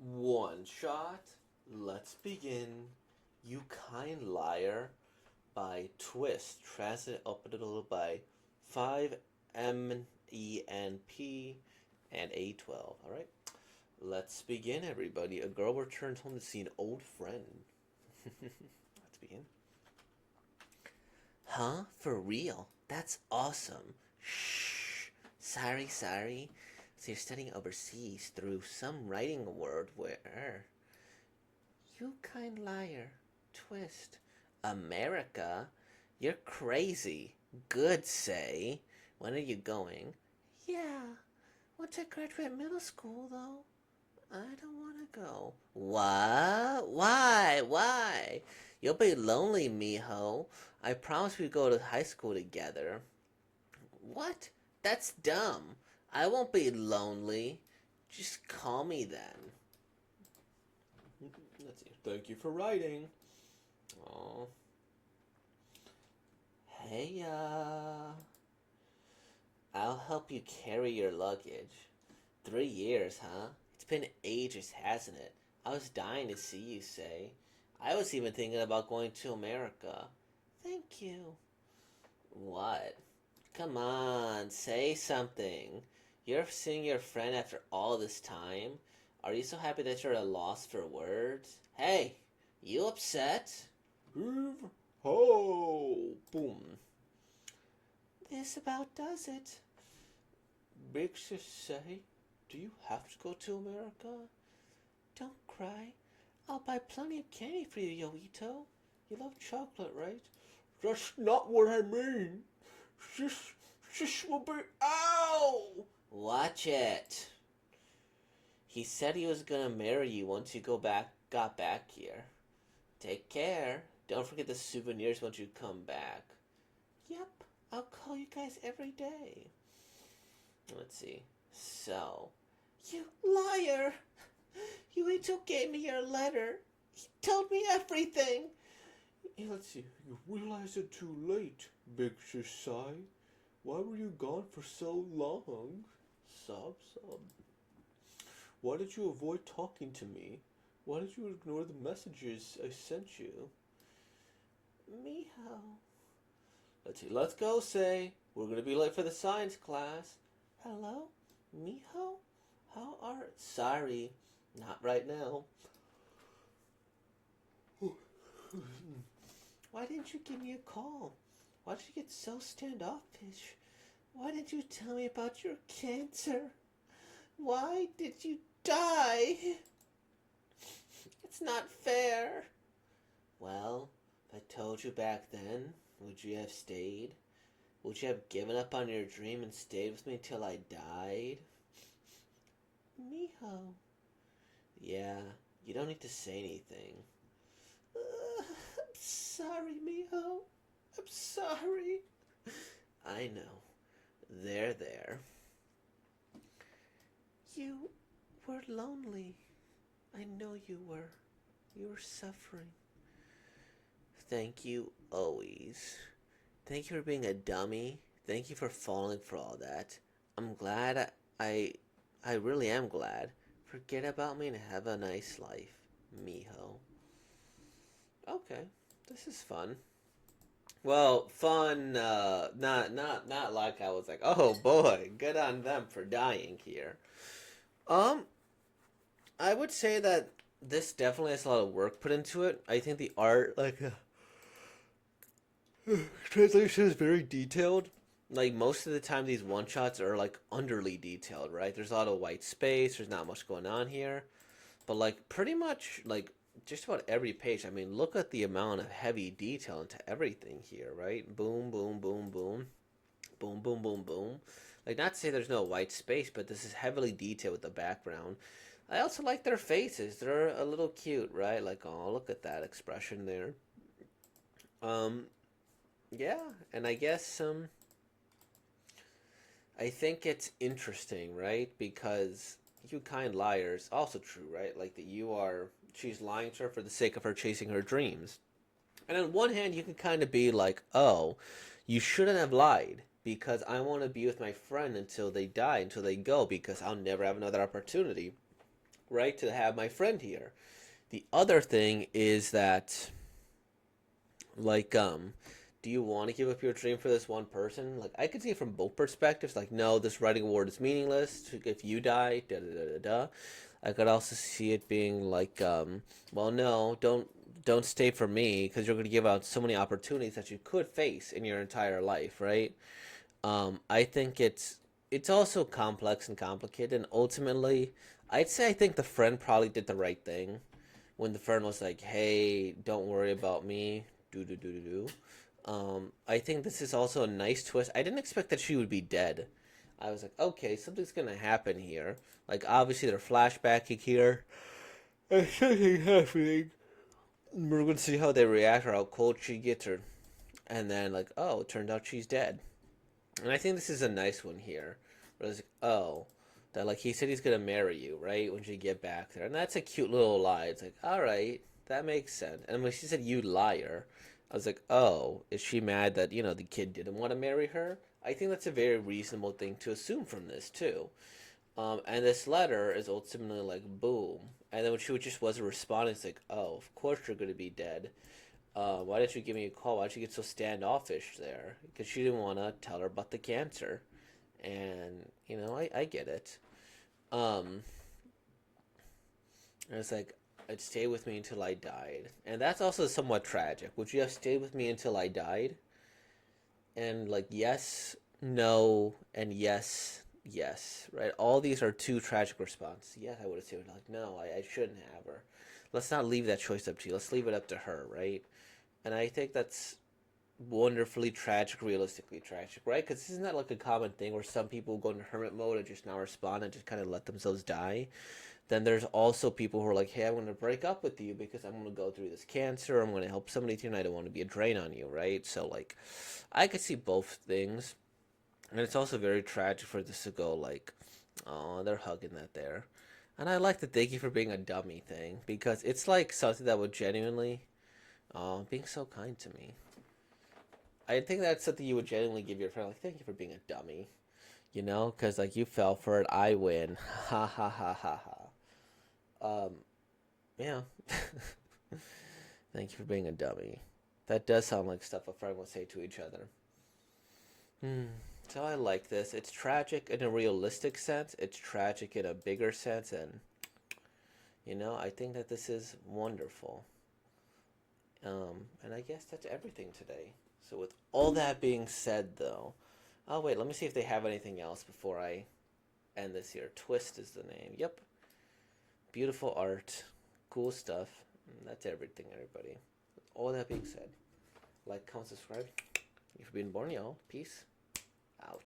One shot. Let's begin. You Kind Liar by Twist. Translated up a little by 5MENP and A12. Alright? Let's begin, everybody. A girl returns home to see an old friend. Let's begin. Huh? For real? That's awesome. Shh. Sorry. So you're studying overseas through some writing award where... You kind liar. Twist. America? You're crazy. Good say. When are you going? Yeah. Once I graduate middle school, though. I don't want to go. What? Why? You'll be lonely, mijo. I promise we go to high school together. What? That's dumb. I won't be lonely. Just call me then. Let's see. Thank you for writing. Oh. Hey, I'll help you carry your luggage. 3 years, huh? It's been ages, hasn't it? I was dying to see you, say. I was even thinking about going to America. Thank you. What? Come on, say something. You're seeing your friend after all this time? Are you so happy that you're at a loss for words? Hey, you upset? Heave ho! Boom. This about does it. Big sis say, do you have to go to America? Don't cry. I'll buy plenty of candy for you, Yoito. You love chocolate, right? That's not what I mean. This will be... Ow! Watch it. He said he was gonna marry you once you got back here. Take care. Don't forget the souvenirs once you come back. Yep, I'll call you guys every day. Let's see. So, you liar! Yuito gave me your letter. He told me everything. Let's see. You realized it too late, Big Shisai. Why were you gone for so long? Sob. Why did you avoid talking to me? Why did you ignore the messages I sent you? Miho. Let's see. Let's go, say. We're gonna be late for the science class. Hello? Miho? How are... Sorry. Not right now. Why didn't you give me a call? Why did you get so standoffish? Why didn't you tell me about your cancer? Why did you die? It's not fair. Well, if I told you back then, would you have stayed? Would you have given up on your dream and stayed with me till I died? Miho. Yeah, you don't need to say anything. I'm sorry, Miho. I'm sorry. I know. There. You were lonely. I know you were. You were suffering. Thank you always. Thank you for being a dummy. Thank you for falling for all that. I'm glad I really am glad. Forget about me and have a nice life, Miho. Okay, this is fun. Well, fun. Not like I was like, oh boy, good on them for dying here. Um, I would say that this definitely has a lot of work put into it. I think the art, translation is very detailed. Like most of the time, these one shots are like underly detailed, right? There's a lot of white space. There's not much going on here, but like pretty much like just about every page. I mean, look at the amount of heavy detail into everything here, right? Boom, boom, boom, boom, boom, boom, boom, boom. Like not to say there's no white space, but this is heavily detailed with the background. I also like their faces. They're a little cute, right? Like, oh, look at that expression there. Um, yeah, and I guess I think it's interesting, right? Because you kind liars, also true, right? Like that you are, she's lying to her for the sake of her chasing her dreams. And on one hand, you can kind of be like, oh, you shouldn't have lied because I want to be with my friend until they die, until they go, because I'll never have another opportunity, right, to have my friend here. The other thing is that, like, do you want to give up your dream for this one person? Like, I could see it from both perspectives. Like, no, this writing award is meaningless if you die. Da da da da da. I could also see it being like, well, no, don't stay for me because you're going to give out so many opportunities that you could face in your entire life, right? I think it's also complex and complicated, and ultimately, I'd say I think the friend probably did the right thing when the friend was like, "Hey, don't worry about me." Do do do do do. I think this is also a nice twist. I didn't expect that she would be dead. I was like, okay, something's gonna happen here. Like, obviously they're flashbacking here. There's something happening. We're gonna see how they react or how cold she gets her. And then, like, oh, it turned out she's dead. And I think this is a nice one here. Where it's like, oh, that like he said he's gonna marry you, right? When she get back there, and that's a cute little lie. It's like, all right, that makes sense. And when she said you liar, I was like, oh, is she mad that the kid didn't want to marry her? I think that's a very reasonable thing to assume from this too. And this letter is ultimately like boom. And then when she just wasn't responding, it's like, oh, of course you're gonna be dead. Why didn't you give me a call? Why did you get so standoffish there? Because she didn't want to tell her about the cancer. And, I get it. Um, and it's like, it stayed with me until I died. And that's also somewhat tragic. Would you have stayed with me until I died? And, like, yes, no, and yes, yes, right? All these are two tragic responses. Yes, I would have said, like, no, I shouldn't have her. Let's not leave that choice up to you. Let's leave it up to her, right? And I think that's wonderfully tragic, realistically tragic, right? Because isn't that like a common thing where some people go into hermit mode and just now respond and just kind of let themselves die? Then there's also people who are like, hey, I'm going to break up with you because I'm going to go through this cancer. I'm going to help somebody tonight. I don't want to be a drain on you, right? So, like, I could see both things. And it's also very tragic for this to go, like, oh, they're hugging that there. And I like the thank you for being a dummy thing because it's like something that would genuinely, oh, being so kind to me. I think that's something you would genuinely give your friend, like, thank you for being a dummy, because like you fell for it, I win, ha ha ha ha ha. Yeah. Thank you for being a dummy. That does sound like stuff a friend would say to each other. Hmm. So I like this. It's tragic in a realistic sense. It's tragic in a bigger sense, and I think that this is wonderful. And I guess that's everything today. So with all that being said, though, oh wait, let me see if they have anything else before I end this here. Twist is the name. Yep. Beautiful art, cool stuff. And that's everything, everybody. With all that being said, like, comment, subscribe. If you've been born, y'all. Peace out.